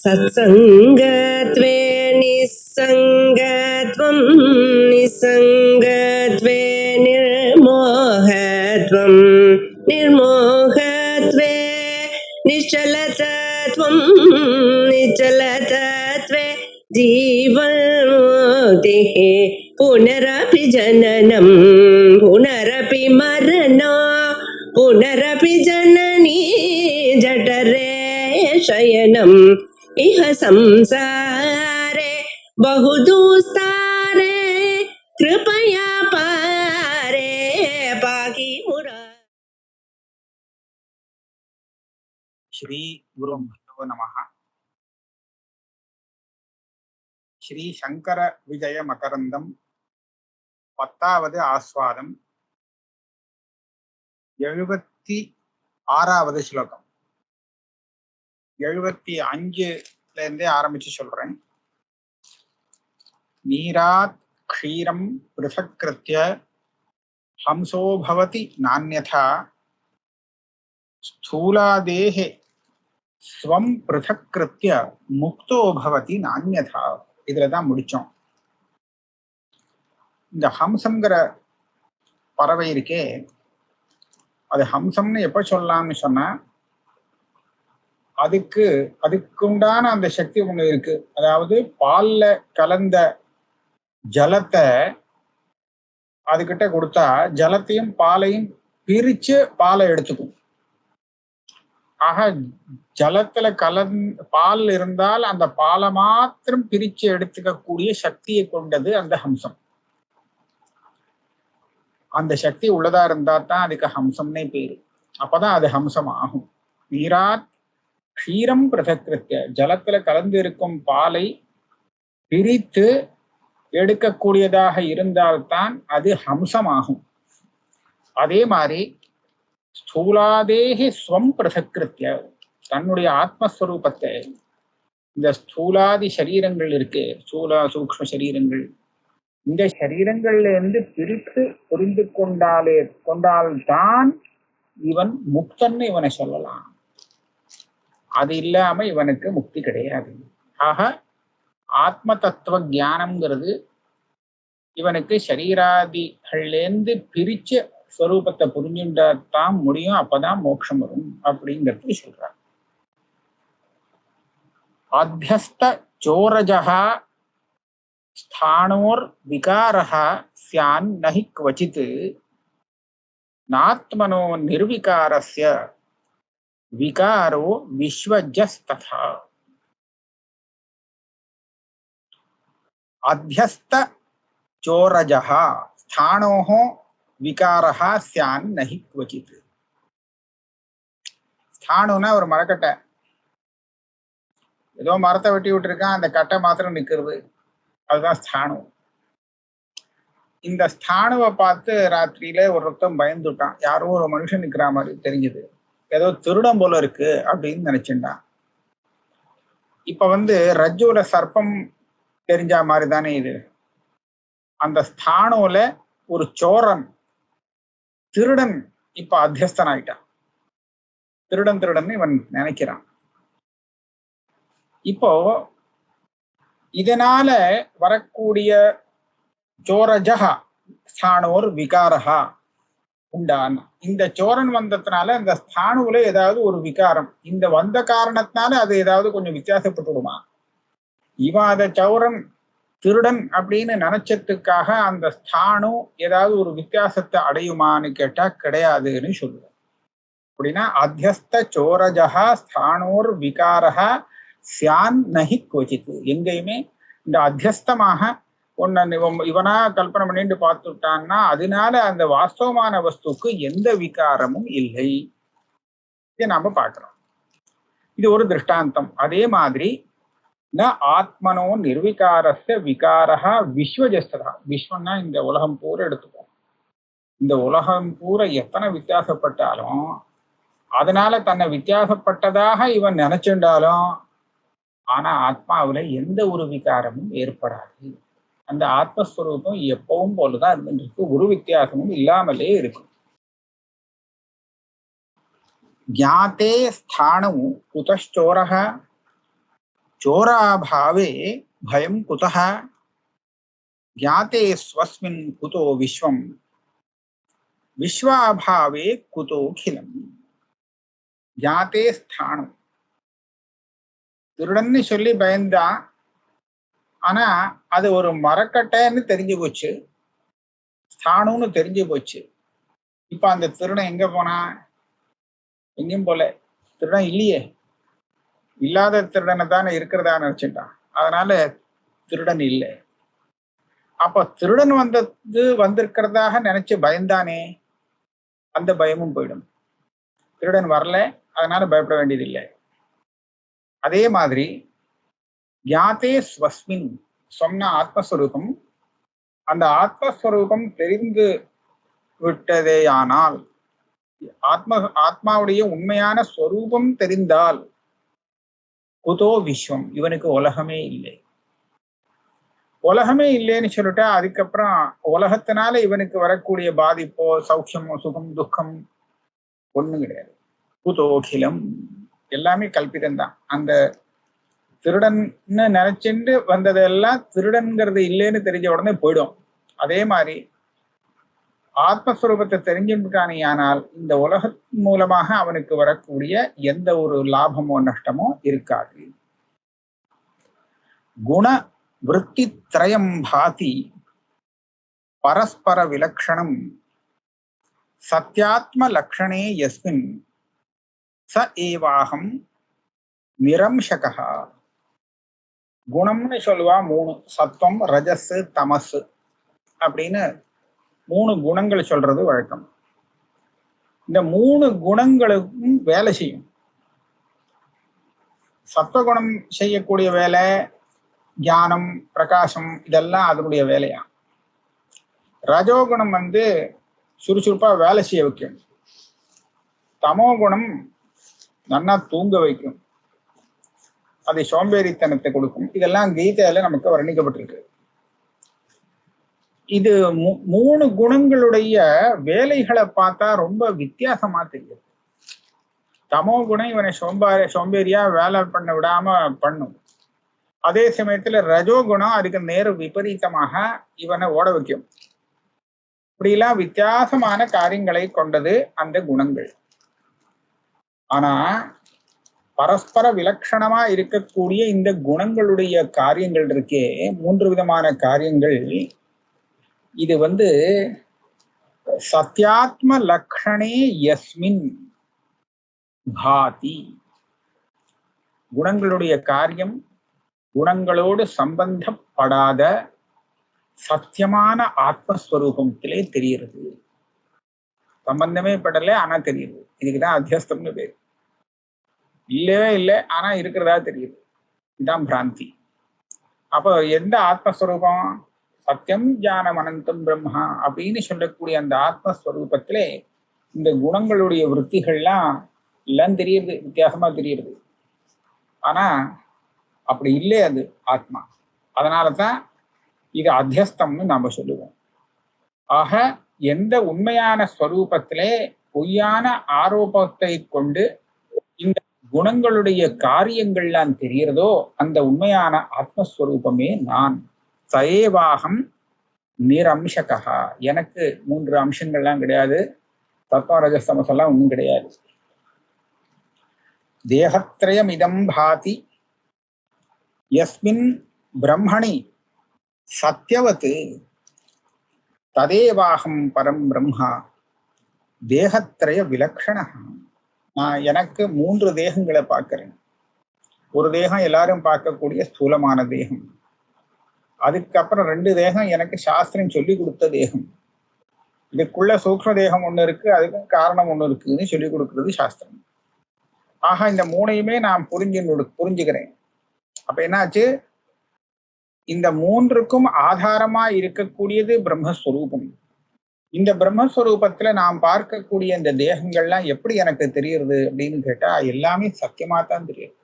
सत्सङ्गत्वे निस्सङ्गत्वं निस्सङ्गत्वे निर्मोहत्वं निर्मोहत्वे निश्चलतत्वं निश्चलतत्वे जीवन्मुक्तिः पुनरपि जननं पुनरपि मरणं पुनरपि जननी जठरे शयनम् इह संसारे बहुदुस्तारे कृपया पारे पाहि मुरा। श्री गुरुभ्यो नमः। श्री शंकर विजय मकरंदम 10வது ஆஸ்வாதம் 76வது ஸ்லோகம் 75ல இருந்தே ஆரம்பிச்சு சொல்றேன். நீராத் க்ஷீரம் ப்ருதக்ருத்ய ஹம்சோ பவதி நான்யதா ஸ்தூலாதேஹே ஸ்வம் ப்ருதக்ருத்ய முக்தோ பவதி நான்யதா. இதுலதான் முடிச்சோம். இந்த ஹம்சம்ங்கிற பறவை இருக்கே, அது ஹம்சம்னு எப்ப சொல்லலாம்னு சொன்னா, அதுக்குண்டான அந்த சக்தி ஒண்ணு இருக்கு. அதாவது பால்ல கலந்த ஜலத்தை அதுகிட்ட கொடுத்தா ஜலத்தையும் பாலையும் பிரிச்சு பாலை எடுத்துக்கும். ஆக ஜலத்துல பால் இருந்தால் அந்த பாலை மாத்திரம் பிரிச்சு எடுத்துக்க கூடிய சக்தியை கொண்டது அந்த ஹம்சம். அந்த சக்தி உள்ளதா இருந்தா தான் அதுக்கு ஹம்சம்னே பேரு. அப்பதான் அது ஹம்சம் ஆகும். நீராத் க்ஷீரம் ப்ருதக்ருத்ய, ஜலத்துல கலந்து இருக்கும் பாலை பிரித்து எடுக்கக்கூடியதாக இருந்தால்தான் அது ஹம்சமாகும். அதே மாதிரி ஸ்தூலாதேஹி ஸ்வம் ப்ருதக்ருத்ய, தன்னுடைய ஆத்மஸ்வரூபத்தை இந்த ஸ்தூலாதி சரீரங்கள் இருக்கு, ஸ்தூல சூக்ஷ்ம சரீரங்கள், இந்த சரீரங்கள்ல இருந்து பிரித்து புரிந்து கொண்டால்தான் இவன் முக்தன்னு இவனை சொல்லலாம். அது இல்லாம இவனுக்கு முக்தி கிடையாது. ஆக ஆத்ம தத்துவ ஞானம்ங்கிறது இவனுக்கு சரீராதிகள்லேருந்து பிரிச்ச ஸ்வரூபத்தை புரிஞ்சுட்டாதான் முடியும். அப்பதான் மோட்சம் வரும் அப்படிங்கிறது சொல்றார். அத்தியஸ்த சோரஜஹா ஸ்தானோர் விகாரஹா ஸ்யான் நஹி க்வசித் நாத்மனோ நிர்விகாரஸ்ய விகாரோ விஸ்வஜஸ்ததா. அத்தியஸ்த சோரஜஹா ஸ்தானோஹோ விகாரஹா ஸ்யான் நஹி க்வசித். ஸ்தானுனா ஒரு மரக்கட்டை, ஏதோ மரத்தை வெட்டி விட்டுருக்கான், அந்த கட்டை மாத்திரம் நிக்கிறது, அதுதான் ஸ்தானு. இந்த ஸ்தானுவை பார்த்து ராத்திரியில ஒருத்தன் பயந்துட்டான். யாரோ ஒரு மனுஷன் நிக்கிற மாதிரி தெரிஞ்சது, ஏதோ திருடம் போல இருக்கு அப்படின்னு நினைச்சுட்டான். இப்ப ரஜ்ஜுல சர்ப்பம் தெரிஞ்ச மாதிரி தானே இது. அந்த ஸ்தானுல ஒரு சோரன் திருடன் இப்ப அத்தியஸ்தன் ஆயிட்டான். திருடன் இவன் நினைக்கிறான். இப்போ இதனால வரக்கூடிய சோரஜஹா ஸ்தானோர் விகாரஹா உண்டான, இந்த சோரன் வந்ததுனால அந்த ஸ்தானுல ஏதாவது ஒரு விகாரம், இந்த வந்த காரணத்தினால அது ஏதாவது கொஞ்சம் வித்தியாசப்பட்டுடுமா? இவன் அத சௌரன் திருடன் அப்படின்னு நினைச்சதுக்காக அந்த ஸ்தானு ஏதாவது ஒரு வித்தியாசத்தை அடையுமான்னு கேட்டா கிடையாதுன்னு சொல்லுவோம். அப்படின்னா அத்தியஸ்த சோரஜஹா ஸ்தானோர் விகாரஹா ஸ்யான் நஹி க்வசித். எங்கேயுமே இந்த அத்தியஸ்தமாக இவனா கல்பனை பண்ணிட்டு பார்த்துட்டான்னா அதனால அந்த வாஸ்தவமான வஸ்துக்கு எந்த விகாரமும் இல்லை. இதை நாம பார்க்கிறோம். இது ஒரு திருஷ்டாந்தம். அதே மாதிரி ந ஆத்மனோ நிர்விகாரஸ்ய விகாரஹா விஸ்வஜஸ்ததா. விஸ்வன்னா இந்த உலகம் பூரா எடுத்துப்போம். இந்த உலகம் பூரா எத்தனை வித்தியாசப்பட்டாலும் அதனால தன்னை வித்தியாசப்பட்டதாக இவன் நினைச்சுட்டாலும் ஆனா ஆத்மாவில எந்த ஒரு விகாரமும் ஏற்படாது. அந்த ஆத்மஸ்வரூபம் எப்பவும் போலதான் இருந்துருக்கு, ஒரு வித்தியாசமும் இல்லாமலே இருக்கும். ஞாத்தே ஸ்தானு குதச்சோரஹ चोराभावे भयं कुतः ज्ञाते स्वस्मिन् कुतो विश्वं विश्वाभावे कुतोखिलम् ज्ञाते स्थाणु திருடன்னு சொல்லி பயந்தா, ஆனா அது ஒரு மரக்கட்டைன்னு தெரிஞ்சு போச்சு, ஸ்தானுன்னு தெரிஞ்சு போச்சு. இப்ப அந்த திருடன் எங்க போனா? எங்கேயும் போல. திருடன் இல்லையே, இல்லாத திருடனை தானே இருக்கிறதா நினைச்சுட்டான். அதனால திருடன் இல்லை. அப்ப திருடன் வந்திருக்கிறதாக நினைச்சு பயந்தானே, அந்த பயமும் போயிடும். திருடன் வரல, அதனால பயப்பட வேண்டியதில்லை. அதே மாதிரி ஞாதே ஸ்வஸ்மின் சொன்ன ஆத்மஸ்வரூபம், அந்த ஆத்மஸ்வரூபம் தெரிந்து விட்டதேயானால், ஆத்மாவுடைய உண்மையான ஸ்வரூபம் தெரிந்தால், குதோ விஸ்வம், இவனுக்கு உலகமே இல்லை. உலகமே இல்லைன்னு சொல்லிட்டா அதுக்கப்புறம் உலகத்தினால இவனுக்கு வரக்கூடிய பாதிப்போ சௌக்கியமோ சுகம் துக்கம் ஒண்ணும் கிடையாது. குதோகிலம் எல்லாமே கல்பிதம்தான். அந்த திருடன்னு நினைச்சுட்டு வந்ததெல்லாம் திருடன்கிறது இல்லைன்னு தெரிஞ்ச உடனே போயிடும். அதே மாதிரி ஆத்மஸ்வரூபத்தை தெரிஞ்சுட்டானே, ஆனால் இந்த உலகத்தின் மூலமாக அவனுக்கு வரக்கூடிய எந்த ஒரு லாபமோ நஷ்டமோ இருக்காது. குண விருத்தி திரயம் பாதி பரஸ்பர விலக்ஷணம் சத்யாத்ம லக்ஷணே யஸ்மின் ச ஏவாகம் நிரம்சகா. குணம்னு சொல்லுவா மூணு, சத்வம் ரஜஸ் தமஸ் அப்படின்னு மூணு குணங்கள் சொல்றது வழக்கம். இந்த மூணு குணங்களுக்கும் வேலை செய்யும். சத்வகுணம் செய்யக்கூடிய வேலை ஞானம் பிரகாசம் இதெல்லாம் அதனுடைய வேலையா. ரஜோகுணம் சுறுசுறுப்பா வேலை செய்ய வைக்கும். தமோ குணம் நல்லா தூங்க வைக்கும், அது சோம்பேறித்தனத்தை கொடுக்கும். இதெல்லாம் கீதையில நமக்கு வர்ணிக்கப்பட்டிருக்கு. இது மூணு குணங்களுடைய வேலைகளை பார்த்தா ரொம்ப வித்தியாசமா தெரியுது. தமோ குணம் இவனை சோம்பேறியா வேலை பண்ண விடாம பண்ணும். அதே சமயத்துல ரஜோகுணம் அதுக்கு நேர விபரீதமாக இவனை ஓட வைக்கும். இப்படிலாம் வித்தியாசமான காரியங்களை கொண்டது அந்த குணங்கள். ஆனா பரஸ்பர விலட்சணமா இருக்கக்கூடிய இந்த குணங்களுடைய காரியங்கள் இருக்கே, மூன்று விதமான காரியங்கள், இது சத்யாத்ம லக்ஷணே யஸ்மின் பாதி. குணங்களுடைய காரியம் குணங்களோடு சம்பந்தப்படாத சத்தியமான ஆத்மஸ்வரூபத்திலே தெரிகிறது. சம்பந்தமே படல, ஆனா தெரியுது. இதுக்குதான் அத்தியஸ்தம்னு பேரு. இல்லவே இல்லை, ஆனா இருக்கிறதா தெரியுது. இதுதான் பிராந்தி. அப்போ எந்த ஆத்மஸ்வரூபம்? சத்தியம் ஞானம் அனந்தம் பிரம்மா அப்படின்னு சொல்லக்கூடிய அந்த ஆத்மஸ்வரூபத்திலே இந்த குணங்களுடைய விற்த்திகள்லாம் எல்லாம் தெரியுது, வித்தியாசமா தெரியுது. ஆனா அப்படி இல்லை அது ஆத்மா. அதனாலதான் இது அத்தியஸ்தம்னு நாம சொல்லுவோம். ஆக எந்த உண்மையான ஸ்வரூபத்திலே பொய்யான ஆரோபத்தை கொண்டு இந்த குணங்களுடைய காரியங்கள்லாம் தெரிகிறதோ அந்த உண்மையான ஆத்மஸ்வரூபமே நான். சயேவாகம் நிரம்சகா. எனக்கு மூன்று அம்சங்கள்லாம் கிடையாது, தத்துவ ரஜஸ்தமஸ் எல்லாம் ஒன்றும் கிடையாது. தேகத்ரயம் இதம் பாதி யஸ்மின் பிரம்மணி சத்யவத் ததேவாகம் பரம் பிரம்மா தேகத்ரய விலக்ஷணா. நான் எனக்கு மூன்று தேகங்களை பார்க்கிறேன். ஒரு தேகம் எல்லாரும் பார்க்கக்கூடிய ஸ்தூலமான தேகம். அதுக்கப்புறம் ரெண்டு தேகம் எனக்கு சாஸ்திரம் சொல்லி கொடுத்த தேகம். இதுக்குள்ள சூக்ஷ்ம தேகம் ஒண்ணு இருக்கு, அதுக்கு காரணம் ஒண்ணு இருக்குன்னு சொல்லி கொடுக்கறது சாஸ்திரம். ஆக இந்த மூணையுமே நான் புரிஞ்சுக்கிறேன். அப்ப என்னாச்சு? இந்த மூன்றுக்கும் ஆதாரமா இருக்கக்கூடியது பிரம்மஸ்வரூபம். இந்த பிரம்மஸ்வரூபத்துல நாம் பார்க்கக்கூடிய இந்த தேகங்கள்லாம் எப்படி எனக்கு தெரியுது அப்படின்னு கேட்டா எல்லாமே சத்தியமா தான் தெரியுது.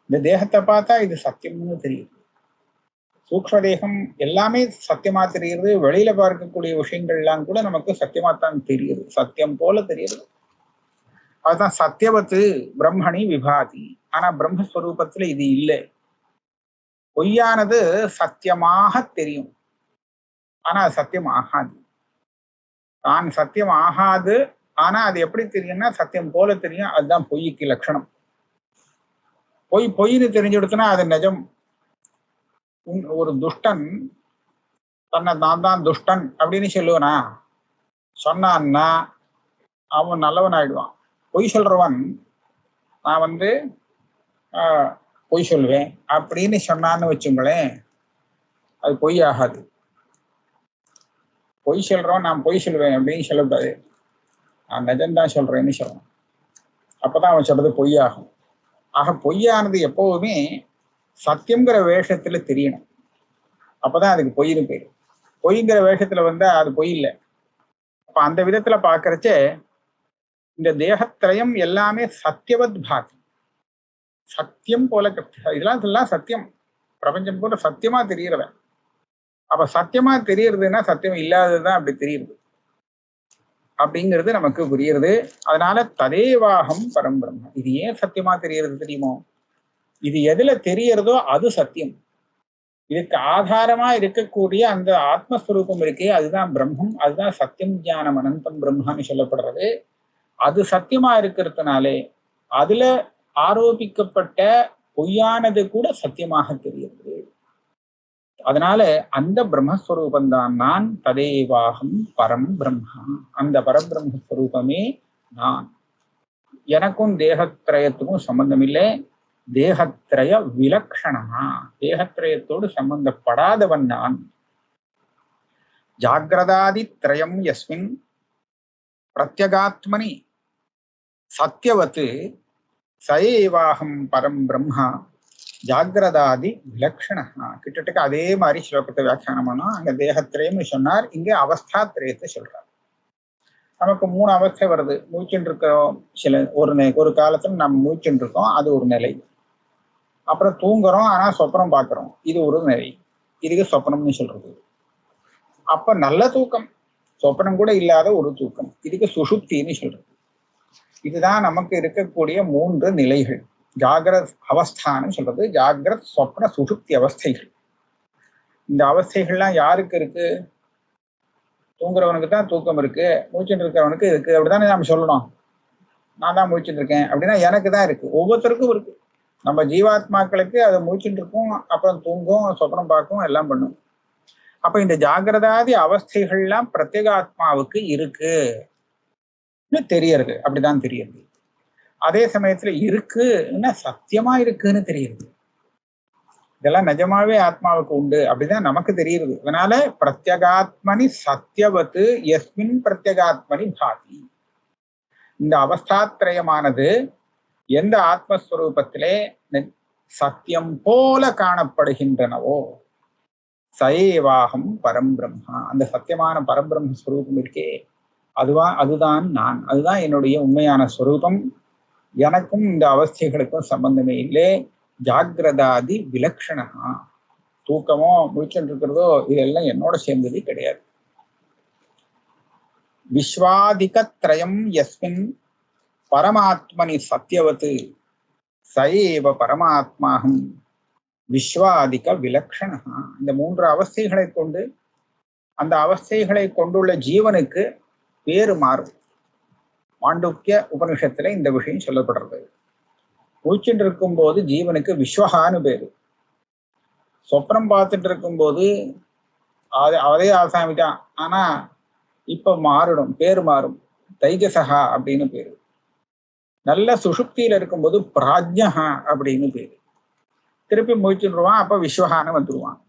இந்த தேகத்தை பார்த்தா இது சத்தியம்னு தெரியுது. சூக்ஷ்ம தேகம் எல்லாமே சத்தியமா தெரியுது. வெளியில பார்க்கக்கூடிய விஷயங்கள்லாம் கூட நமக்கு சத்தியமா தான் தெரியுது, சத்தியம் போல தெரியுது. அதுதான் சத்தியவத்து பிரம்மணி விபாதி. ஆனா பிரம்மஸ்வரூபத்துல இது இல்லை. பொய்யானது சத்தியமாக தெரியும், ஆனா அது சத்தியம் ஆகாது. தான் சத்தியம் ஆகாது, ஆனா அது எப்படி தெரியும்னா சத்தியம் போல தெரியும். அதுதான் பொய்க்கு லட்சணம். பொய் பொய்ன்னு தெரிஞ்சு கொடுத்தனா அது நிஜம். ஒரு துஷ்டன் தன்னை நான் தான் துஷ்டன் அப்படின்னு சொல்லுவனா? சொன்னான்னா அவன் நல்லவன் ஆயிடுவான். பொய் சொல்றவன் நான் பொய் சொல்லுவேன் அப்படின்னு சொன்னான்னு வச்சுங்களேன், அது பொய் ஆகாது. பொய் சொல்றவன் நான் பொய் சொல்லுவேன் அப்படின்னு சொல்லக்கூடாது, நான் நிஜம்தான் சொல்றேன்னு சொல்லணும். அப்பதான் அவன் சொல்றது பொய்யாகும். ஆக பொய்யானது எப்பவுமே சத்தியம்ங்கிற வேஷத்துல தெரியணும். அப்பதான் அதுக்கு பொய்னு பேரு. பொய்ங்கிற வேஷத்துல வந்தா அது பொய் இல்லை. அப்ப அந்த விதத்துல பாக்குறச்ச இந்த தேகத்திரயம் எல்லாமே சத்தியவத் பாதி. சத்தியம் போல இதெல்லாம் சத்தியம். பிரபஞ்சம் போல சத்தியமா தெரியறவன். அப்ப சத்தியமா தெரியறதுன்னா சத்தியம் இல்லாததுதான் அப்படி தெரியுது அப்படிங்கிறது நமக்கு புரியுறது. அதனால ததேவாகம் பரம்பிரம்ம. இது ஏன் சத்தியமா தெரியறது தெரியுமோ? இது எதுல தெரியறதோ அது சத்தியம். இதுக்கு ஆதாரமா இருக்கக்கூடிய அந்த ஆத்மஸ்வரூபம் இருக்கே, அதுதான் பிரம்மம். அதுதான் சத்தியம் ஞானம் அனந்தம் பிரம்மான்னு சொல்லப்படுறது. அது சத்தியமா இருக்கிறதுனாலே அதுல ஆரோபிக்கப்பட்ட பொய்யானது கூட சத்தியமாக தெரியுது. அதனால அந்த பிரம்மஸ்வரூபம் தான் நான். ததேவாகம் பரம் பிரம்மா. அந்த பரபிரம்மஸ்வரூபமே நான். எனக்கும் தேகத்திரயத்துக்கும் சம்பந்தம் இல்லை. தேகத்திரய விலக்ஷணமா, தேகத்திரயத்தோடு சம்பந்தப்படாதவன் நான். ஜாகிரதாதி திரயம் யஸ்மின் பிரத்யகாத்மனி சத்யவத்து சயேவாகம் பரம் பிரம்மா ஜாகிரதாதி விலக்ஷணா. கிட்டத்தட்ட அதே மாதிரி ஸ்லோகத்தை வியாக்கியானம் பண்ணோம். அங்க தேகத்திரயம்னு சொன்னார், இங்கே அவஸ்தாத்திரயத்தை சொல்றார். நமக்கு 3 அவஸ்தை வருது. மூச்சுன்னு இருக்கிறோம். ஒரு காலத்துல நம்ம மூச்சுன்னு இருக்கோம், அது ஒரு நிலை. அப்புறம் தூங்குறோம், ஆனா சொப்பனம் பார்க்கிறோம், இது ஒரு நிலை. இதுக்கு சொப்பனம்னு சொல்றது. அப்ப நல்ல தூக்கம், சொப்பனம் கூட இல்லாத ஒரு தூக்கம், இதுக்கு சுஷுப்தின்னு சொல்றது. இதுதான் நமக்கு இருக்கக்கூடிய 3 நிலைகள். ஜாகிரத் அவஸ்தான்னு சொல்றது. ஜாகிரத் சொப்ன சுஷுப்தி அவஸ்தைகள். இந்த அவஸ்தைகள்லாம் யாருக்கு இருக்கு? தூங்குறவனுக்கு தான் தூக்கம் இருக்கு, மூச்சுட்டு இருக்கிறவனுக்கு இருக்கு. அப்படித்தானே நம்ம சொல்லணும். நான் தான் மூச்சுட்டு இருக்கேன் அப்படின்னா எனக்கு தான் இருக்கு. ஒவ்வொருத்தருக்கும் இருக்கு. நம்ம ஜீவாத்மாக்களுக்கு அது மூச்சுட்டு இருக்கும், அப்புறம் தூங்கும், சொப்னம் பார்க்கும், எல்லாம் பண்ணும். அப்ப இந்த ஜாகிரதாதி அவஸ்தைகள்லாம் பிரத்யேகாத்மாவுக்கு இருக்குன்னு தெரியறது. அப்படிதான் தெரியுது. அதே சமயத்துல இருக்குன்னா சத்தியமா இருக்குன்னு தெரியுது. இதெல்லாம் நிஜமாவே ஆத்மாவுக்கு உண்டு அப்படிதான் நமக்கு தெரியுது. அதனால பிரத்யகாத்மனி சத்தியவத்து யஸ்மின் பிரத்யகாத்மனி பாதி. இந்த அவஸ்தாத்திரயமானது எந்த ஆத்மஸ்வரூபத்திலே சத்தியம் போல காணப்படுகின்றனவோ சயேவாகம் பரம்பிரம்மா. அந்த சத்தியமான பரம்பிரம்ம ஸ்வரூபம் இருக்கே, அதுதான் நான். அதுதான் என்னுடைய உண்மையான ஸ்வரூபம். எனக்கும் இந்த அவஸ்தைகளுக்கும் சம்பந்தமே இல்லை. ஜாகிரதாதி விலக்ஷணா. தூக்கமோ முழிச்சுட்டு இருக்கிறதோ இதெல்லாம் என்னோட சேர்ந்தது கிடையாது. விஸ்வாதிகத்ரயம் யஸ்மின் பரமாத்மனி சத்தியவத்து சயேவ பரமாத்மாகம் விஸ்வாதிக விலக்ஷணா. இந்த 3 அவஸ்தைகளை கொண்டு அந்த அவஸ்தைகளை கொண்டுள்ள ஜீவனுக்கு பேரு மாறும். மாண்டூக்கிய உபனிஷத்துல இந்த விஷயம் சொல்லப்படுறது. மூச்சுட்டு இருக்கும் போது ஜீவனுக்கு விஸ்வகான்னு பேரு. சொப்னம் பார்த்துட்டு இருக்கும் போது அதே ஆசாமி தான், ஆனா இப்ப மாறிடும், பேரு மாறும். தைஜசகா அப்படின்னு பேரு. நல்ல சுஷுப்தியில இருக்கும்போது பிராஜ்யஹா அப்படின்னு பேரு. திருப்பி மூச்சுருவான், அப்ப விஸ்வகான்னு வந்துருவான்.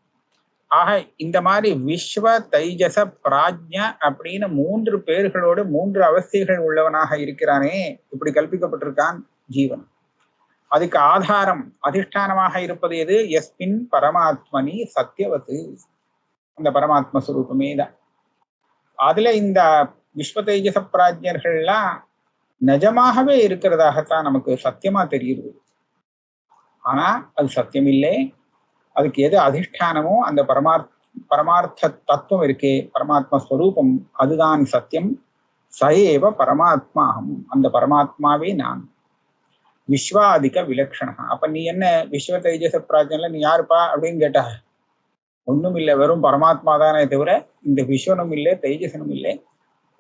ஆக இந்த மாதிரி விஸ்வ தைஜச பிராஜ்ய அப்படின்னு 3 பேர்களோடு 3 அவஸ்தைகள் உள்ளவனாக இருக்கிறானே, இப்படி கல்பிக்கப்பட்டிருக்கான் ஜீவன். அதுக்கு ஆதாரம் அதிஷ்டானமாக இருப்பது எது? யஸ்மின் பரமாத்மனி சத்தியவத்து. அந்த பரமாத்ம ஸ்வரூபமே தான். அதுல இந்த விஸ்வ தைஜச பிராஜ்யர்கள்லாம் நிஜமாகவே இருக்கிறதாகத்தான் நமக்கு சத்தியமா தெரியுது. ஆனா அது சத்தியம் இல்லை. அதுக்கு எது அதிஷ்டானமோ அந்த பரமார்த்த தத்துவம் இருக்கே, பரமாத்ம ஸ்வரூபம், அதுதான் சத்தியம். சயேவ பரமாத்மாஹம், அந்த பரமாத்மாவே நான். விஸ்வாதிக விலக்ஷணா. அப்ப நீ என்ன விஸ்வ தைஜச பிராஜ்யன்ல நீ யாருப்பா அப்படின்னு கேட்டா, ஒண்ணும் இல்லை, வெறும் பரமாத்மா தானே தவிர இந்த விஸ்வனும் இல்லை, தைஜசனும் இல்லை,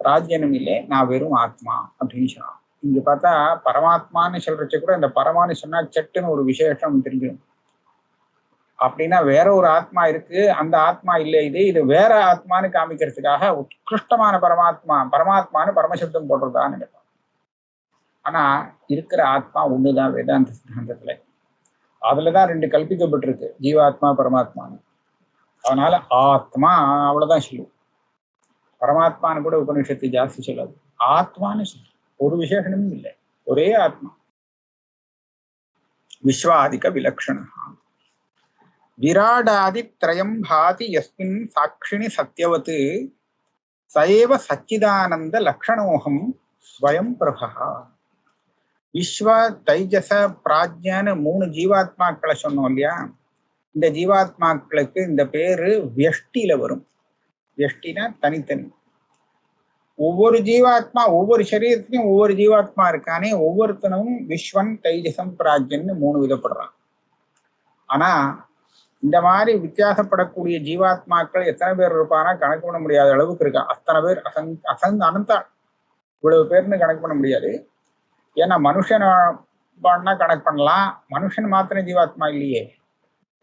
பிராஜ்யனும் இல்லை, நான் வெறும் ஆத்மா அப்படின்னு சொன்னான். இங்க பார்த்தா பரமாத்மான்னு சொல்றச்ச கூட இந்த பரமான்னு சொன்னா சட்டுன்னு ஒரு விசேஷம் தெரிஞ்சிடும். அப்படின்னா வேற ஒரு ஆத்மா இருக்கு, அந்த ஆத்மா இல்லை, இது வேற ஆத்மான்னு காமிக்கிறதுக்காக உத்கிருஷ்டமான பரமாத்மான்னு பரமசப்தம் போடுறதான்னு கேட்பான். ஆனா இருக்கிற ஆத்மா ஒண்ணுதான் வேதாந்த சித்தாந்தத்துல. அதுலதான் ரெண்டு கல்பிக்கப்பட்டிருக்கு, ஜீவாத்மா பரமாத்மான்னு. அதனால ஆத்மா அவ்வளவுதான் சொல்லுவோம். பரமாத்மான்னு கூட உபநிஷத்து ஜாஸ்தி சொல்லாது, ஆத்மான்னு சொல்லு. ஒரு விசேஷனமும் இல்லை, ஒரே ஆத்மா. விஸ்வாதிக விலக்ஷண. விராடாதி திரயம் பாதி யஸ்மின் சாட்சிணி சத்யவத் சயேவ சச்சிதானந்த லக்ஷணோகம் ஸ்வயம் பிரபா. விஸ்வ தைஜச பிராஜ்யான்னு 3 ஜீவாத்மாக்களை சொன்னோம் இல்லையா? இந்த ஜீவாத்மாக்களுக்கு இந்த பேரு வியஷ்டியில வரும். வியஷ்டினா தனித்தனி. ஒவ்வொரு ஜீவாத்மா, ஒவ்வொரு சரீரத்திலையும் ஒவ்வொரு ஜீவாத்மா இருக்கானே, ஒவ்வொருத்தனும் விஸ்வன் தைஜசம் பிராஜ்யன்னு 3 விதப்படுறான். ஆனா இந்த மாதிரி வித்தியாசப்படக்கூடிய ஜீவாத்மாக்கள் எத்தனை பேர் இருப்பானா கணக்கு பண்ண முடியாத அளவுக்கு இருக்கா. அத்தனை பேர், அனந்தா, இவ்வளவு பேர்னு கணக்கு பண்ண முடியாது. ஏன்னா மனுஷன் கணக்கு பண்ணலாம், மனுஷன் மாத்திரம் ஜீவாத்மா இல்லையே.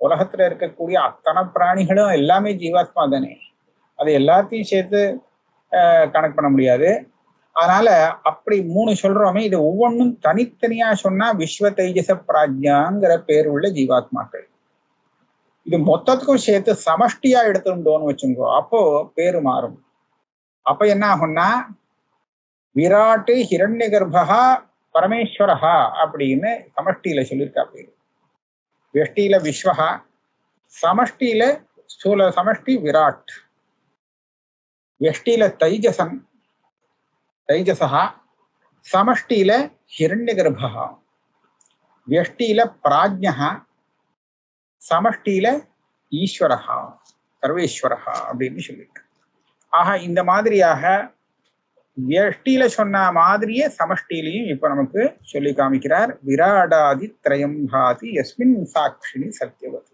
உலகத்துல இருக்கக்கூடிய அத்தனை பிராணிகளும் எல்லாமே ஜீவாத்மா தானே. அது எல்லாத்தையும் சேர்த்து கணக்கு பண்ண முடியாது. அதனால அப்படி 3 சொல்றோமே, இது ஒவ்வொன்றும் தனித்தனியா சொன்னா விஸ்வ தைஜச பிராஜ்யாங்கிற பேர் உள்ள ஜீவாத்மாக்கள். இது மொத்தத்துக்கும் சேர்த்து சமஷ்டியா எடுத்துட்டோம்னு வச்சுக்கோ, அப்போ பேரு மாறும். அப்ப என்ன ஆகும்னா விராட்டு ஹிரண்ய கர்ப்பா பரமேஸ்வரஹா அப்படின்னு சமஷ்டியில சொல்லியிருக்கா பேரு. வெஷ்டியில விஸ்வஹா, சமஷ்டியில ஸ்தூல சமஷ்டி விராட், வெஷ்டியில தைஜசா, சமஷ்டியில ஹிரண்ய கர்ப்பா, வெஷ்டியில பிராஜ்ஞா, சமஷ்டியில ஈஸ்வரஹா சர்வேஸ்வரஹா அப்படின்னு சொல்லிட்டு. ஆக இந்த மாதிரியாக வியஷ்டியில சொன்ன மாதிரியே சமஷ்டியிலையும் இப்ப நமக்கு சொல்லி காமிக்கிறார். விராடாதி திரயம் பாதி யஸ்மின் சாட்சிணி சத்யவத்.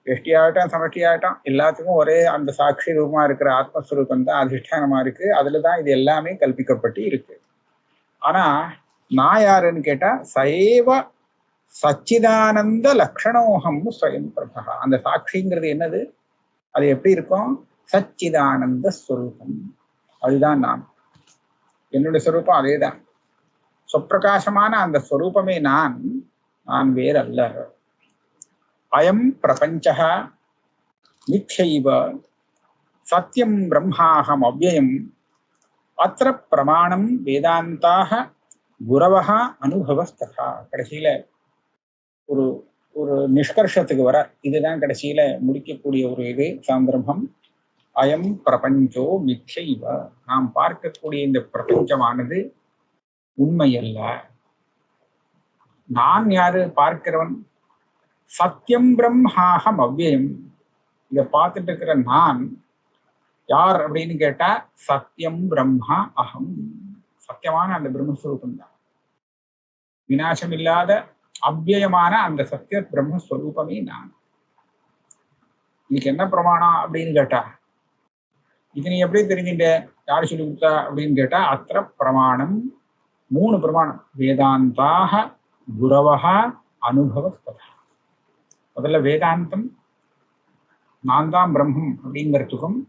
வெஷ்டி ஆகட்டும் சமஷ்டி ஆகட்டும் எல்லாத்துக்கும் ஒரே அந்த சாட்சி ரூபமா இருக்கிற ஆத்மஸ்வரூபம் தான் அதிஷ்டானமா இருக்கு. அதுலதான் இது எல்லாமே கல்பிக்கப்பட்டு இருக்கு. ஆனா நான் யாருன்னு கேட்டா சயேவ சச்சிதானந்த லக்ஷணோகம் ஸ்வயம் பிரபா. அந்த சாட்சிங்கிறது என்னது? அது எப்படி இருக்கும்? சச்சிதானந்த ஸ்வரூபம், அதுதான் நான். என்னுடைய ஸ்வரூபம் அதேதான். சொப்பிரகாசமான அந்த ஸ்வரூபமே நான், நான் வேறல்ல. அயம் பிரபஞ்ச மித்யைவ சத்யம் பிரம்மாஹம் அவ்யயம் அத்திர பிரமாணம் வேதாந்தாக குரவஹ அனுபவஸ்ததா. கடைசியில ஒரு ஒரு நிஷ்கர்ஷத்துக்கு வர, இதுதான் கடைசியில முடிக்கக்கூடிய ஒரு இது சந்தர்ப்பம். அயம் பிரபஞ்சோ மித்யைவ, நாம் பார்க்கக்கூடிய இந்த பிரபஞ்சமானது உண்மையல்ல. நான் யாரு? பார்க்கிறவன். சத்தியம் பிரம்மாஹம் அவ்யயம், இதை பார்த்துட்டு இருக்கிற நான் யார் அப்படின்னு கேட்டா சத்தியம் பிரம்மா அகம், சத்தியமான அந்த பிரம்மஸ்வரூபம் தான். விநாசம் இல்லாத அவ்யயமான அந்த சத்திய பிரம்மஸ்வரூபமே நான். இதுக்கு என்ன பிரமாணம் அப்படின்னு கேட்டா, இது நீ எப்படி தெரிஞ்சுட்ட, யாரு சொல்லி கொடுத்தா அப்படின்னு கேட்டா அத்திர பிரமாணம் 3 பிரமாணம். வேதாந்தாக குரவஹ அனுபவஸ்ததா. முதல்ல வேதாந்தம் நான் தான் பிரம்மம் அப்படிங்கிறதுக்கும்,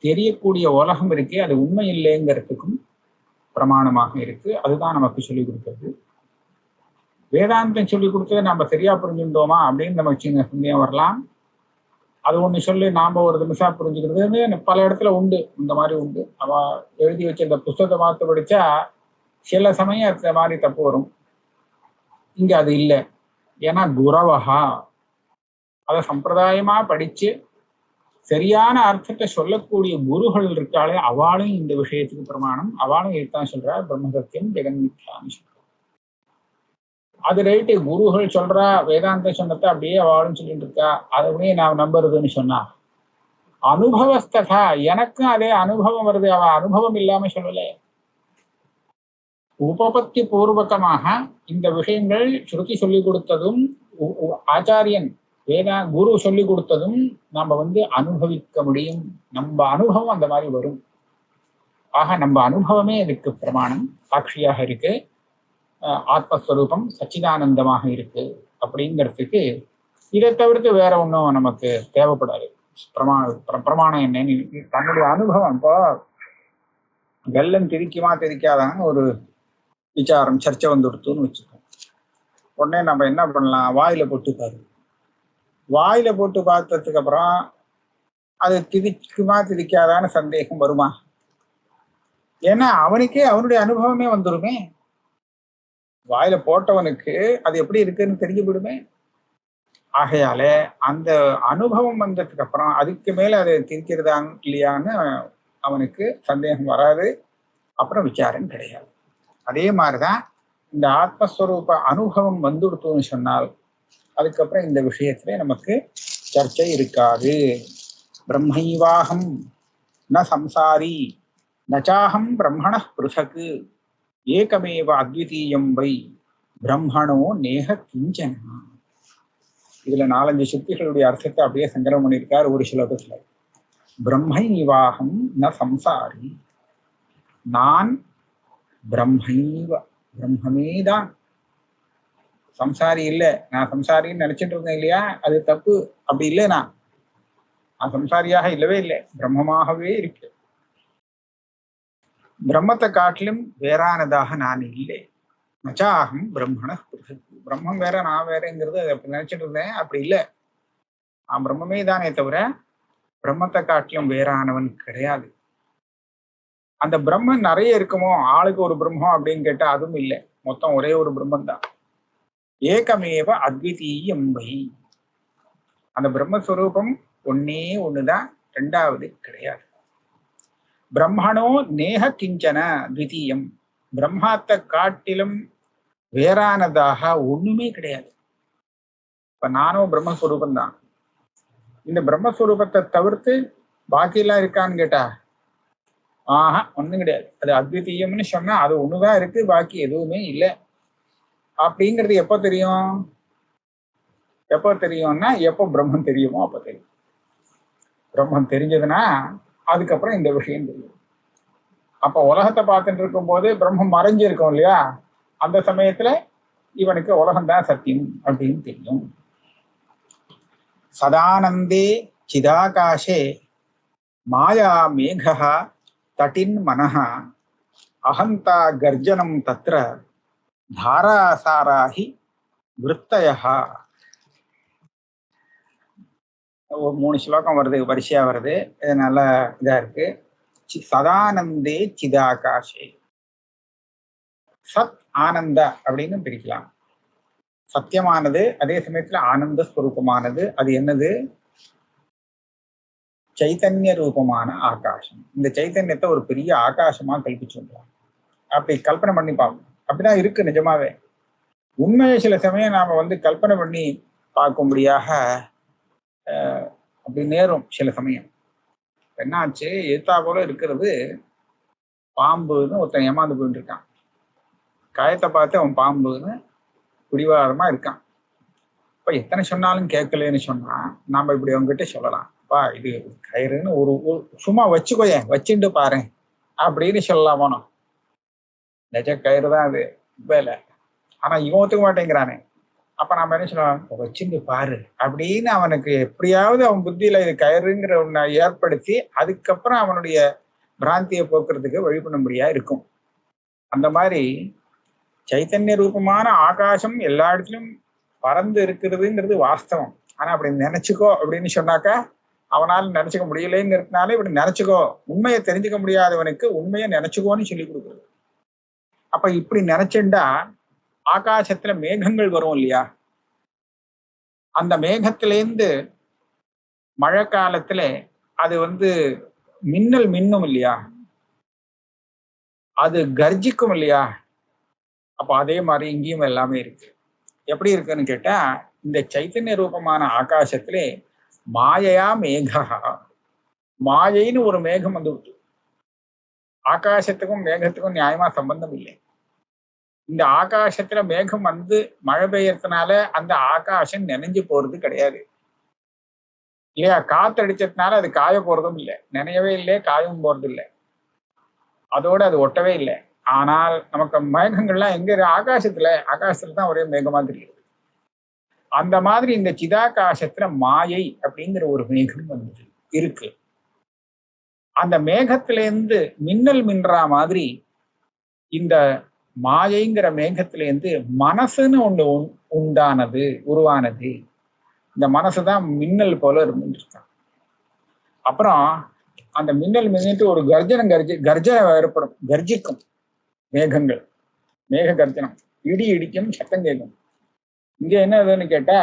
தெரியக்கூடிய உலகம் இருக்கே அது உண்மை இல்லைங்கிறதுக்கும் பிரமாணமாக இருக்கு. அதுதான் நமக்கு சொல்லிக் கொடுக்கிறது. வேதாந்தம் சொல்லி கொடுத்ததை நம்ம சரியா புரிஞ்சுட்டோமா அப்படின்னு நமக்கு சின்ன சந்தேகம் வரலாம். அது ஒண்ணு சொல்லி நாம ஒரு நிமிஷம் புரிஞ்சுக்கிறது பல இடத்துல உண்டு, இந்த மாதிரி உண்டு. அவ எழுதி வச்ச இந்த புஸ்தகத்தை பார்த்து படிச்சா சில சமயம் அந்த மாதிரி தப்பு வரும். இங்க அது இல்லை. ஏன்னா குரவஹா, அதை சம்பிரதாயமா படிச்சு சரியான அர்த்தத்தை சொல்லக்கூடிய குருகள் இருக்காளே, அவளும் இந்த விஷயத்துக்கு பிரமாணம். அவளும் இதுதான் சொல்றா, பிரம்ம சத்தியம் ஜெகன்மித்யான்னு சொல்ற. அது ரைட்டு, குருகள் சொல்றா வேதாந்த சொன்னத்தை அப்படியே அவளும் சொல்லிட்டு இருக்கா, அதை அப்படியே நான் நம்புறதுன்னு சொன்னா அனுபவஸ்ததா, எனக்கும் அதே அனுபவம் வருது. அவ அனுபவம் இல்லாம சொல்லல. உபபத்தி பூர்வகமாக இந்த விஷயங்கள் ஸ்ருதி சொல்லிக் கொடுத்ததும் ஆச்சாரியன் குரு சொல்லி கொடுத்ததும் நம்ம அனுபவிக்க முடியும். நம்ம அனுபவம் அந்த மாதிரி வரும். ஆக நம்ம அனுபவமே இதுக்கு பிரமாணம், சாட்சியாக இருக்கு. ஆத்மஸ்வரூபம் சச்சிதானந்தமாக இருக்கு அப்படிங்கிறதுக்கு இதை தவிர்த்து வேற ஒன்றும் நமக்கு தேவைப்படாது. பிரமாணம் என்னன்னு தன்னுடைய அனுபவம். இப்போ வெள்ளம் திரிக்குமா திரிக்காதான்னு ஒரு விசாரம் சர்ச்சை வந்துடுத்துன்னு வச்சுக்கோம். உடனே நம்ம என்ன பண்ணலாம், வாயில போட்டு பாரு. வாயில போட்டு பார்த்ததுக்கு அப்புறம் அது திரிக்குமா திரிக்காதான்னு சந்தேகம் வருமா? ஏன்னா அவனுக்கே அவனுடைய அனுபவமே வந்துருமே. வாயில போட்டவனுக்கு அது எப்படி இருக்குன்னு தெரிஞ்சு விடுமே. ஆகையால அந்த அனுபவம் வந்ததுக்கு அப்புறம் அதுக்கு மேல அதை திரிக்கிறதா இல்லையான்னு அவனுக்கு சந்தேகம் வராது. அப்புறம் விசாரம் கிடையாது. அதே மாதிரிதான் இந்த ஆத்மஸ்வரூப அனுபவம் வந்துடுத்துன்னு சொன்னால் அதுக்கப்புறம் இந்த விஷயத்துல நமக்கு சர்ச்சை இருக்காது. பிரம்மைவாகம் ந சம்சாரி நச்சாகம் பிரம்மண பிருஷக்கு ஏகமேவ அத்விதீயம் வை பிரம்மணோ நேக கிஞ்சனா. இதுல 4-5 சுத்திகளுடைய அர்த்தத்தை அப்படியே சங்கரம் பண்ணியிருக்கார் ஒரு ஸ்லோகத்துல. பிரம்மைவாகம் ந சம்சாரி, நான் பிரம்மைவ, பிரம்மமேதான், சம்சாரி இல்லை. நான் சம்சாரின்னு நினைச்சிட்டு இருந்தேன் இல்லையா, அது தப்பு. அப்படி இல்லை. நான் சம்சாரியாக இல்லவே இல்லை, பிரம்மமாகவே இருக்கு. பிரம்மத்தை காட்டிலும் வேறானதாக நான் இல்லை. நச்சாகம் பிரம்மண பிரம்மம் வேற நான் வேறங்கிறது அது அப்படி நினைச்சிட்டு இருந்தேன். அப்படி இல்லை, நான் பிரம்மமே தானே தவிர பிரம்மத்தை காட்டிலும் வேறானவன் கிடையாது. அந்த பிரம்மன் நிறைய இருக்குமோ, ஆளுக்கு ஒரு பிரம்மம் அப்படின்னு கேட்டா அதுவும் இல்லை. மொத்தம் ஒரே ஒரு பிரம்மன் தான். ஏகமேவ அத்விதீயம் வை, அந்த பிரம்மஸ்வரூபம் ஒன்னே ஒண்ணுதான், ரெண்டாவது கிடையாது. பிரம்மணோ நேக கிஞ்சன த்விதீயம், பிரம்மாத்தை காட்டிலும் வேறானதாக ஒண்ணுமே கிடையாது. இப்ப நானும் பிரம்மஸ்வரூபம் தான். இந்த பிரம்மஸ்வரூபத்தை தவிர்த்து பாக்கி எல்லாம் இருக்கான்னு கேட்டா ஒண்ணும் கிடையாது. அது அத்விதீயம்னு சொன்னா அது ஒண்ணுதான் இருக்கு, பாக்கி எதுவுமே இல்லை. அப்படிங்கிறது எப்ப தெரியும்? எப்ப தெரியும்னா எப்போ பிரம்மம் தெரியுமோ அப்ப தெரியும். பிரம்மம் தெரிஞ்சதுன்னா அதுக்கப்புறம் இந்த விஷயம் தெரியும். அப்ப உலகத்தை பார்த்துட்டு இருக்கும் போது பிரம்மம் மறைஞ்சு இருக்கும் இல்லையா, அந்த சமயத்துல இவனுக்கு உலகம்தான் சத்தியம் அப்படின்னு தெரியும். சதானந்தே சிதாகாசே மாயா மேகா தட்டின் மனஹ அகந்தா கர்ஜனம் தத்ர தாராசாராஹி விருத்தயா. 3 ஸ்லோகம் வருது, வரிசையா வருது. இது நல்ல இதா இருக்கு. சதானந்தே சிதாகாசே, சத் ஆனந்த அப்படின்னு பிரிக்கலாம். சத்தியமானது, அதே சமயத்துல ஆனந்த ஸ்வரூபமானது. அது என்னது? சைத்தன்ய ரூபமான ஆகாசம். இந்த சைத்தன்யத்தை ஒரு பெரிய ஆகாசமா கல்பிச்சுடலாம். அப்படி கல்பனை பண்ணி பார்ப்போம். அப்படிதான் இருக்கு நிஜமாவே. உண்மையை சில சமயம் நாம கல்பனை பண்ணி பார்க்கும்படியாக அப்படி நேரும். சில சமயம் என்னாச்சு, எத்தா போல இருக்கிறது பாம்புன்னு ஒருத்தன் ஏமாந்து போயிட்டு இருக்கான். காயத்தை பார்த்து அவன் பாம்புன்னு பிடிவாதமா இருக்கான். இப்ப எத்தனை சொன்னாலும் கேட்கலன்னு சொன்னா நாம இப்படி அவங்ககிட்ட சொல்லலாம், பா இது கயிறுன்னு ஒரு சும்மா வச்சுக்கோய, வச்சுட்டு பாரு அப்படின்னு சொல்லலாமோ. நிஜ கயிறு தான் அது வேலை. ஆனா இவன் ஒத்துக்க மாட்டேங்கிறானே. அப்ப நாம என்ன சொல்லலாம், வச்சுட்டு பாரு அப்படின்னு அவனுக்கு எப்படியாவது அவன் புத்தியில இது கயிறுங்கிற ஒன்ன ஏற்படுத்தி அதுக்கப்புறம் அவனுடைய பிராந்தியை போக்குறதுக்கு வழி பண்ணும்படியா இருக்கும். அந்த மாதிரி சைத்தன்ய ரூபமான ஆகாசம் எல்லா இடத்துலயும் பறந்து இருக்கிறதுங்கிறது வாஸ்தவம். ஆனா அப்படி நினைச்சுக்கோ அப்படின்னு சொன்னாக்கா அவனால் நினைச்சுக்க முடியலைங்கிறதுனால இப்படி நினைச்சுக்கோ, உண்மையை தெரிஞ்சுக்க முடியாதவனுக்கு உண்மையை நினைச்சுக்கோன்னு சொல்லி கொடுக்குறது. அப்ப இப்படி நினைச்சுண்டா ஆகாசத்துல மேகங்கள் வரும் இல்லையா, அந்த மேகத்திலேருந்து மழை காலத்துல அது மின்னல் மின்னும் இல்லையா, அது கர்ஜிக்கும் இல்லையா. அப்ப அதே மாதிரி இங்கேயும் எல்லாமே இருக்கு. எப்படி இருக்குன்னு கேட்டா, இந்த சைத்தன்ய ரூபமான ஆகாசத்திலே மாயையா மேகா, மாயைன்னு ஒரு மேகம் வந்து விட்டு, ஆகாசத்துக்கும் மேகத்துக்கும் நியாயமா சம்பந்தம் இல்லை. இந்த ஆகாசத்துல மேகம் வந்து மழை பெய்யறதுனால அந்த ஆகாசம் நனைஞ்சு போறது கிடையாது இல்லையா? காத்தடிச்சதுனால அது காய போறதும் இல்லை, நினையவே இல்லை, காயவும் போறது இல்லை, அதோட அது ஒட்டவே இல்லை. ஆனால் நமக்கு மேகங்கள்லாம் எங்க ஆகாசத்துல தான் ஒரே மேகமா தெரியுது. அந்த மாதிரி இந்த சிதாகாசத்துல மாயை அப்படிங்கிற ஒரு மேகம் வந்து இருக்கு. அந்த மேகத்திலேருந்து மின்னல் மின்றா மாதிரி இந்த மாயைங்கிற மேகத்திலேருந்து மனசுன்னு ஒண்ணு உண்டானது, உருவானது. இந்த மனசுதான் மின்னல் போல இருந்துருக்கான். அப்புறம் அந்த மின்னல் மின்னிட்டு ஒரு கர்ஜனை ஏற்படும், கர்ஜிக்கும் மேகங்கள், மேக கர்ஜனம், இடி இடிக்கும், சத்தம் கேட்கும். இங்க என்ன இதுன்னு கேட்டா,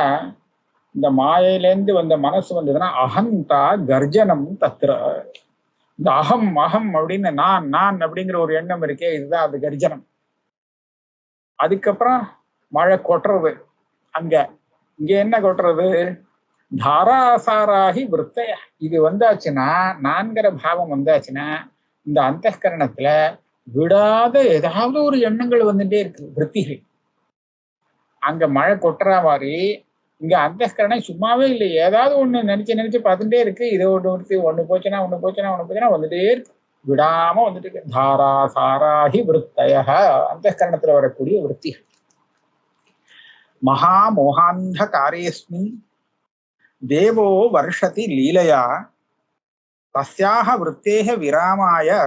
இந்த மாயையிலேருந்து வந்த மனசு வந்ததுன்னா அகந்தா கர்ஜனம் தத்ர. இந்த அகம் அகம் அப்படின்னு நான் நான் அப்படிங்கிற ஒரு எண்ணம் இருக்கே, இதுதான் அது கர்ஜனம். அதுக்கப்புறம் மழை கொட்டுறது. இங்க என்ன கொட்டுறது? தாராசாராகி விருத்தைய. இது வந்தாச்சுன்னா, நான்கிற பாவம் வந்தாச்சுன்னா இந்த அந்தகரணத்துல விடாத ஏதாவது ஒரு எண்ணங்கள் வந்துட்டே இருக்கு, விற்த்திகள். அங்க மழை கொட்டுற மாதிரி இங்க அந்தகரணம் சும்மாவே இல்லை, ஏதாவது ஒண்ணு நினைச்சு பார்த்துட்டே இருக்கு. இது ஒண்ணு போச்சுன்னா வந்துட்டே இருக்கு, விடாம வந்துட்டு இருக்கு. தாராசாராகி விருத்தய, அந்தகரணத்துல வரக்கூடிய விற்த்திகள். மகா மோகாந்தகாரேஸ்மின் தேவோ வர்ஷதி லீலையா தஸ்யாக விருத்தேக விராமாய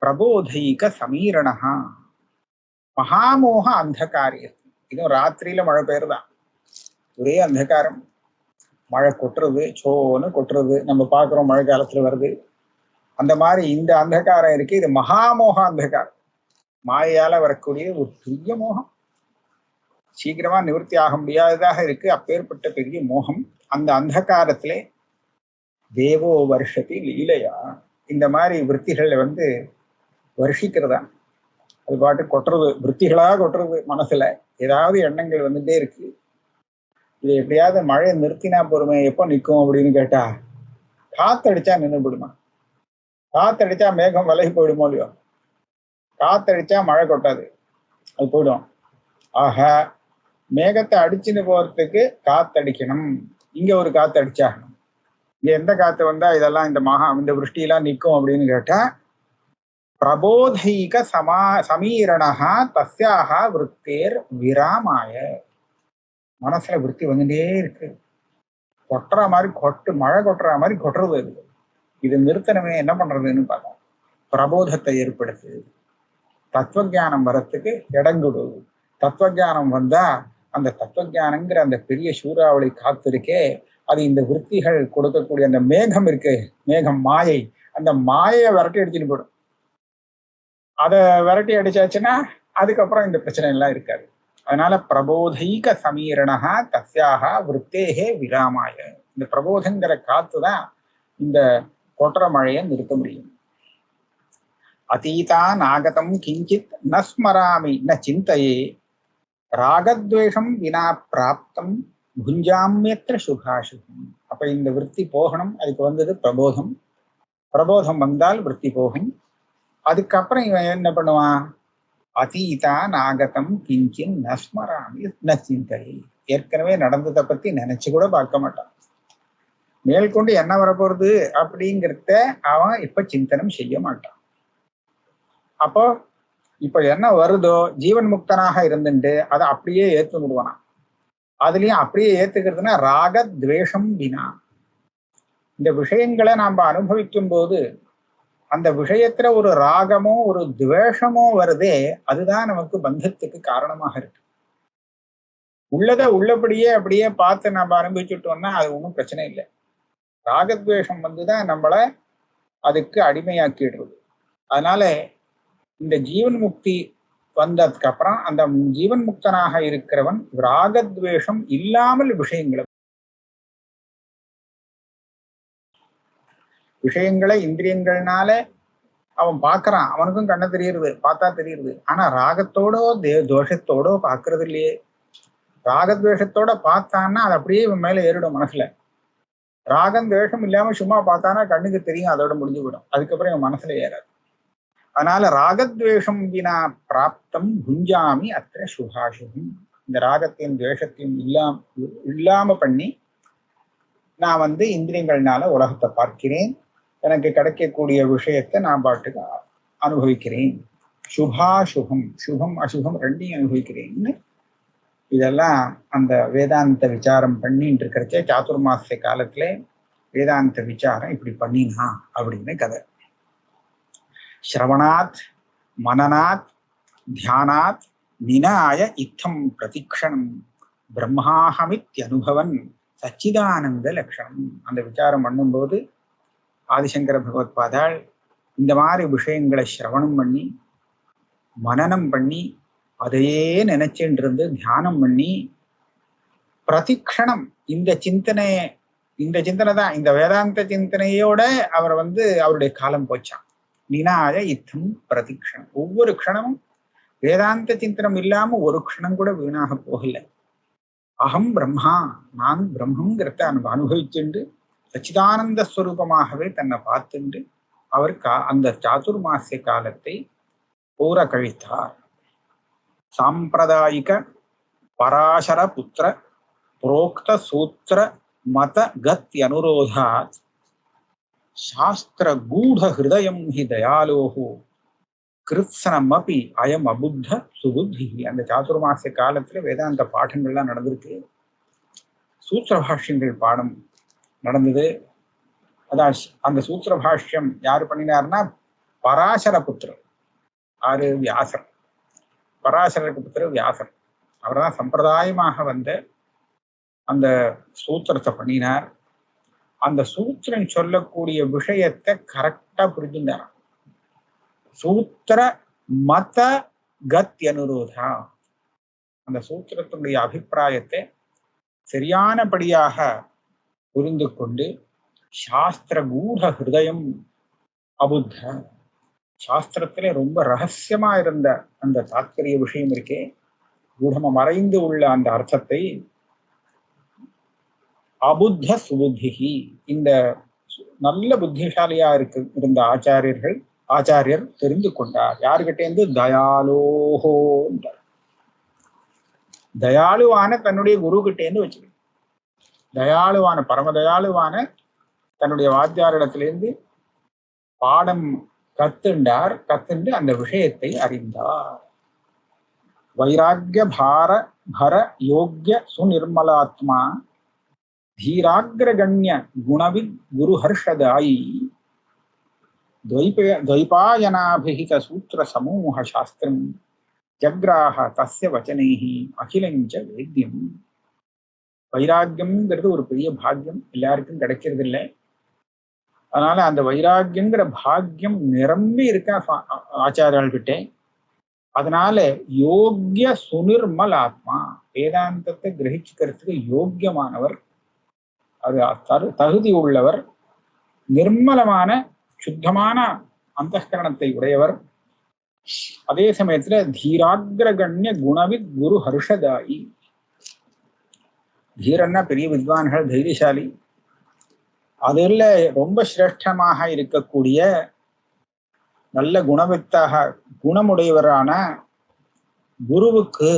பிரபோதைக சமீரணா. மகாமோக அந்தகாரே. இதுவும் ராத்திரியில மழை பெய்யுறதான், ஒரே அந்தகாரம், மழை கொட்டுறது, சோன்னு கொட்டுறது, நம்ம பார்க்குறோம் மழை காலத்துல வருது. அந்த மாதிரி இந்த அந்தகாரம் இருக்கு. இது மகாமோக அந்தகாரம், மாயையால வரக்கூடிய ஒரு பெரிய மோகம், சீக்கிரமா நிவர்த்தி ஆக முடியாததாக இருக்கு. அப்பேற்பட்ட பெரிய மோகம். அந்த அந்தகாரத்திலே தேவோ வருஷத்தி லீலையா, இந்த மாதிரி விற்த்திகளை வந்து வருஷிக்கிறதா, அது பாட்டு கொட்டுறது, விற்த்திகளா கொட்டுறது. மனசுல ஏதாவது எண்ணங்கள் வந்துட்டே இருக்கு. இது எப்படியாவது மழையை நிறுத்தினா பொறுமை எப்போ நிற்கும் அப்படின்னு கேட்டா, காத்தடிச்சா நின்று போயிடுமா? காத்தடிச்சா மேகம் விலகி போயிடுமோ இல்லையோ? காத்தடிச்சா மழை கொட்டாது, அது போயிடும். ஆக மேகத்தை அடிச்சுன்னு போறதுக்கு காத்தடிக்கணும். இங்க ஒரு காத்து அடிச்சாகணும். இங்க எந்த காத்து வந்தா இதெல்லாம் இந்த விருஷ்டியெல்லாம் நிற்கும் அப்படின்னு கேட்டா, பிரபோதைக சமீரணா தஸ்யாக விருத்தேர் விராமாய. மனசுல விருத்தி வந்துட்டே இருக்கு, கொட்டுற மாதிரி மழை கொட்டுற மாதிரி கொட்டுறது. இது நிறுத்தனமே, என்ன பண்றதுன்னு பார்த்தோம். பிரபோதத்தை ஏற்படுத்து, தத்துவஜானம் வரத்துக்கு இடங்குடு. தத்துவஜானம் வந்தா அந்த தத்துவஜானங்கிற அந்த பெரிய சூறாவளி காத்திருக்கே, அது இந்த விற்த்திகள் கொடுக்கக்கூடிய அந்த மேகம் இருக்கு, மேகம் மாயை, அந்த மாயையை விரட்டி அடிச்சுட்டு போயிடும். அதை விரட்டி அடிச்சாச்சுன்னா அதுக்கப்புறம் இந்த பிரச்சனை எல்லாம் இருக்காது. அதனால பிரபோதைக சமீரணா தஸ்யாக விருத்தேகே விராமாய. இந்த பிரபோதங்கிற காத்துதான் இந்த கொட்டுற மழையை நிறுத்த முடியும். அதீதா நாகதம் கிஞ்சித் ந ஸ்மராமி ந சிந்தையே ராகத்வேஷம் வினா பிராப்தம் புஞ்சாமியற்ற சுகாசுகம். அப்ப இந்த விற்பி போகணும், அதுக்கு வந்தது பிரபோதம். பிரபோதம் வந்தால் விற்பி போகும். அதுக்கப்புறம் இவன் என்ன பண்ணுவான்? அதீதா நாகதம் கிஞ்சின் நஸ்மராமி ந சிந்தையே. ஏற்கனவே நடந்ததை பத்தி நினைச்சு கூட பார்க்க மாட்டான். மேற்கொண்டு என்ன வரப்போறது அப்படிங்கிறத அவன் இப்ப சிந்தனம் செய்ய மாட்டான். அப்போ இப்ப என்ன வருதோ ஜீவன் முக்தனாக இருந்துட்டு அதை அப்படியே ஏத்து விடுவானா. அதுலயும் அப்படியே ஏத்துக்கிறதுனா ராக துவேஷம் வினா. இந்த விஷயங்களை நாம அனுபவிக்கும் போது அந்த விஷயத்துல ஒரு ராகமோ ஒரு துவேஷமோ வருதே, அதுதான் நமக்கு பந்தத்துக்கு காரணமாக இருக்கு. உள்ளதை உள்ளபடியே அப்படியே பார்த்து நம்ம அனுபவிச்சுட்டோம்னா அது ஒன்றும் பிரச்சனை இல்லை. ராகத்வேஷம் வந்துதான் நம்மளை அதுக்கு அடிமையாக்கிடுறது. அதனால இந்த ஜீவன் முக்தி வந்ததுக்கு அப்புறம் அந்த ஜீவன் முக்தனாக இருக்கிறவன் ராகத்வேஷம் இல்லாமல் விஷயங்களை இந்திரியங்கள்னால அவன் பார்க்கறான், அவனுக்கும் கண்ண தெரியுது, பார்த்தா தெரியுது. ஆனா ராகத்தோடோ தோஷத்தோடோ பார்க்கறது இல்லையே. ராகத்வேஷத்தோட பார்த்தான்னா அது அப்படியே இவன் மேல ஏறிடும் மனசுல. ராகம் துவேஷம் இல்லாம சும்மா பார்த்தானா கண்ணுக்கு தெரியும், அதோட முடிஞ்சு விடும். அதுக்கப்புறம் என் மனசுல ஏறாது. அதனால ராகத்வேஷம் வினா பிராப்தம் புஞ்சாமி அத்த சுபாஷுகம். இந்த ராகத்தையும் துவேஷத்தையும் இல்லாம பண்ணி நான் இந்திரியங்கள்னால உலகத்தை பார்க்கிறேன், எனக்கு கிடைக்கக்கூடிய விஷயத்தை நான் பாட்டுக்கு அனுபவிக்கிறேன். சுபாசுகம், சுகம் அசுகம் ரெண்டையும் அனுபவிக்கிறேன்னு இதெல்லாம் அந்த வேதாந்த விசாரம் பண்ணிட்டு இருக்கிறச்சே சாதுர்மாசிய காலத்துல வேதாந்த விசாரம் இப்படி பண்ணினா அப்படின்னு கதை. ஸ்ரவணாத் மனநாத் தியானாத் நினாய இத்தம் பிரதிக்ஷணம் பிரம்மாஹமித்யனுபவன் சச்சிதானந்த லட்சணம். அந்த விசாரம் பண்ணும்போது ஆதிசங்கர பகவத்பாதாள் இந்த மாதிரி விஷயங்களை சிரவணம் பண்ணி மனனம் பண்ணி அதையே நினைச்சுட்டு இருந்து தியானம் பண்ணி பிரதிக்ஷணம் இந்த சிந்தனை தான், இந்த வேதாந்த சிந்தனையோட அவர் அவருடைய காலம் போச்சான். நினாய இத்தம் பிரதிக்ஷணம். ஒவ்வொரு க்ஷணமும் வேதாந்த சிந்தனம் இல்லாம ஒரு க்ஷணம் கூட வீணாக போகல. அகம் பிரம்மா, நான் பிரம்மங்கிறத அனுபவிச்சுண்டு சச்சிதானந்த ஸ்வரூபமாகவே தன்னை பார்த்துண்டு அவர் அந்த சாதுர்மாசிய காலத்தை பூர கழித்தார். சாம்பிரதாயிக பராசர புத்திர புரோக்த சூத்திர மத கத் அனுரோதாத் சாஸ்திர கூட ஹிருதயம் ஹி தயாலோஹோ கிருத்சனமபி அயம் அபுத்த சுபுத்தி. அந்த சாதுர்மாசிய காலத்துல வேதாந்த பாடங்கள்லாம் நடந்திருக்கு. சூத்திர பாஷ்யங்கள் பாடம் நடந்தது. அதான் அந்த சூத்திர பாஷ்யம் யாரு பண்ணினார்னா பராசர புத்திரர். ஆறு வியாசர். பராசரருக்கு புத்திரர் வியாசர். அவர் தான் சம்பிரதாயமாக அந்த சூத்திரத்தை பண்ணினார். அந்த சூத்திரன் சொல்லக்கூடிய விஷயத்தை கரெக்டா புரிஞ்சுட்டார். சூத்திர மத கத் அனுரோதா, அந்த சூத்திரத்தினுடைய அபிப்பிராயத்தை சரியானபடியாக புரிந்து கொண்டு சாஸ்திர கூட ஹிருதயம் அபுத்த, சாஸ்திரத்திலே ரொம்ப ரகசியமா இருந்த அந்த தாத்பரிய விஷயம் இருக்கே, கூடமா மறைந்து உள்ள அந்த அர்த்தத்தை அபுத்த சுபுத்திகி, இந்த நல்ல புத்திசாலியா இருந்த ஆச்சாரியர் தெரிந்து கொண்டார். யாருகிட்டேந்து? தயாலோஹோ, தயாளுவான தன்னுடைய குரு கிட்டேந்து வச்சுக்க. தயாளுவான பரம தயாளுவான தன்னுடைய வாத்தியாரிடத்திலிருந்து பாடம் கத்துண்டு அந்த விஷயத்தை அறிந்தார். வைராக்கிய பர யோக்கிய சுநிர்மலாத்மா தீராகிரகண்ய குணவித் குரு ஹர்ஷதாயி द्वैपायनाभिहित सूत्र समूह शास्त्रम जग्राह तस्य वचनैहि अखिलञ्च वेद्यम. வைராக்கியம்ங்கிறது ஒரு பெரிய பாக்கியம், எல்லாருக்கும் கிடைக்கிறது இல்லை. அதனால அந்த வைராக்கியங்கிற பாக்கியம் நிரம்பி இருக்க ஆச்சாரியர்கிட்ட. அதனால யோக்கிய சுனிர்மல் ஆத்மா, வேதாந்தத்தை கிரகிச்சுக்கிறதுக்கு யோக்கியமானவர், அது தகுதி உள்ளவர், நிர்மலமான சுத்தமான அந்தஸ்கரணத்தை உடையவர், அதே சமயத்துல தீராகிரகண்ய குணவித் குரு ஹர்ஷதாயி. தீரன்னா பெரிய வித்வான்கள், தைரியசாலி. அதுல ரொம்ப சிரேஷ்டமாக இருக்கக்கூடிய நல்ல குணவித்தாக குணமுடையவரான குருவுக்கு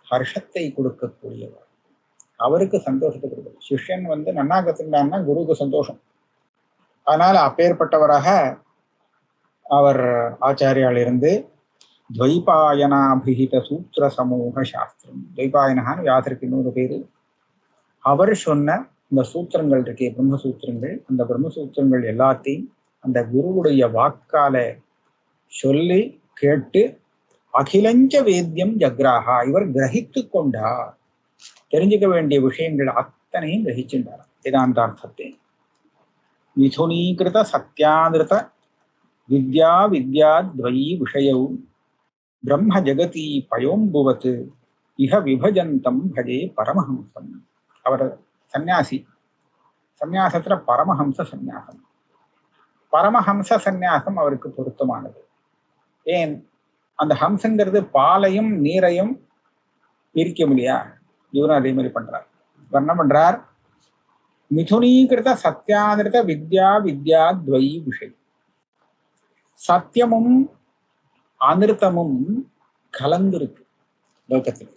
ஹர்ஷத்தை கொடுக்கக்கூடியவர், அவருக்கு சந்தோஷத்தை கொடுக்கிறார். சிஷ்யன் நன்னா கத்துட்டான்னா குருவுக்கு சந்தோஷம். அதனால அப்பேற்பட்டவராக அவர் ஆச்சாரியால் இருந்து துவைபாயனாபிஹித சூத்திர சமூக சாஸ்திரம், துவைபாயனான்னு வியாசருக்கு இன்னொரு பேரு. அவர் சொன்ன இந்த சூத்திரங்கள் இருக்கே, பிரம்மசூத்திரங்கள், அந்த பிரம்மசூத்திரங்கள் எல்லாத்தையும் அந்த குருவுடைய வாக்கால சொல்லி கேட்டு அகிலஞ்ச வேத்தியம் ஜக்ராஹா, இவர் கிரகித்து கொண்டார். தெரிஞ்சுக்க வேண்டிய விஷயங்கள் அத்தனையும் கிரகிச்சுட்டார். வேதாந்தார்த்தத்தை மிதுனீகிருத சத்யானிருத வித்யா வித்யாத்வயி விஷயௌ பிரம்ம ஜகதி பயோம்புவத் இஹ விபஜந்தம் பஜே பரமஹம்சம். அவர் சந்நியாசி. சந்நியாசத்துல பரமஹம்ச சந்நியாசம். பரமஹம்ச சந்நியாசம் அவருக்கு பொருத்தமானது. ஏன்? அந்த ஹம்சங்கிறது பாலையும் நீரையும் பிரிக்க முடியா. இவரும் அதே மாதிரி பண்றார். இவர் என்ன பண்றார்? மிதுனீகிருத சத்தியானிருத வித்யா வித்யா துவயி விஷயம். சத்தியமும் அனிருத்தமும் கலந்திருக்கு லோகத்தில்.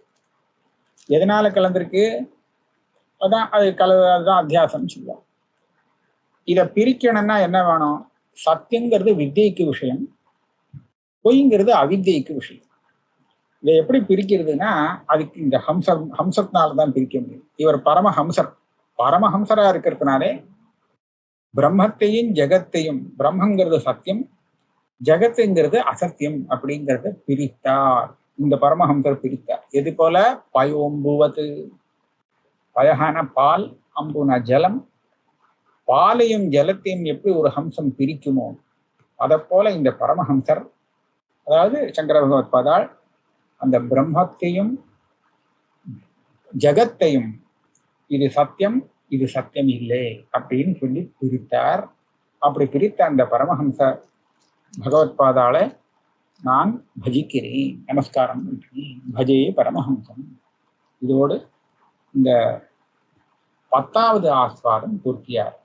எதனால கலந்திருக்கு? அதான் அதுதான் அத்தியாசம் சொல்லுவாங்க. இதை பிரிக்கணும்னா என்ன வேணும்? சத்தியங்கிறது வித்யைக்கு விஷயம், பொய்ங்கிறது அவித்யைக்கு விஷயம். இதை எப்படி பிரிக்கிறதுனா அதுக்கு இந்த ஹம்சத்தினால்தான் பிரிக்க முடியும். இவர் பரமஹம்சர். பரமஹம்சரா இருக்கிறதுனாலே பிரம்மத்தையும் ஜெகத்தையும், பிரம்மங்கிறது சத்தியம், ஜெகத்துங்கிறது அசத்தியம் அப்படிங்கிறத பிரித்தார். இந்த பரமஹம்சர் பிரித்தார். எது போல? பயோம்புவது, பயகான பால், அம்புன ஜலம். பாலையும் ஜலத்தையும் எப்படி ஒரு ஹம்சம் பிரிக்குமோ அதை போல இந்த பரமஹம்சர், அதாவது சங்கர பகவத் பாதாள், அந்த பிரம்மத்தையும் ஜகத்தையும் இது சத்தியம் இது சத்தியம் இல்லை அப்படின்னு சொல்லி பிரித்தார். அப்படி பிரித்த அந்த பரமஹம்ச பகவத் பாதாளை நான் பஜிக்கிறேன், நமஸ்காரம் பண்றேன். பஜே பரமஹம்சம். இதோடு இந்த 10வது ஆஸ்வாதம் பூர்த்தியார்.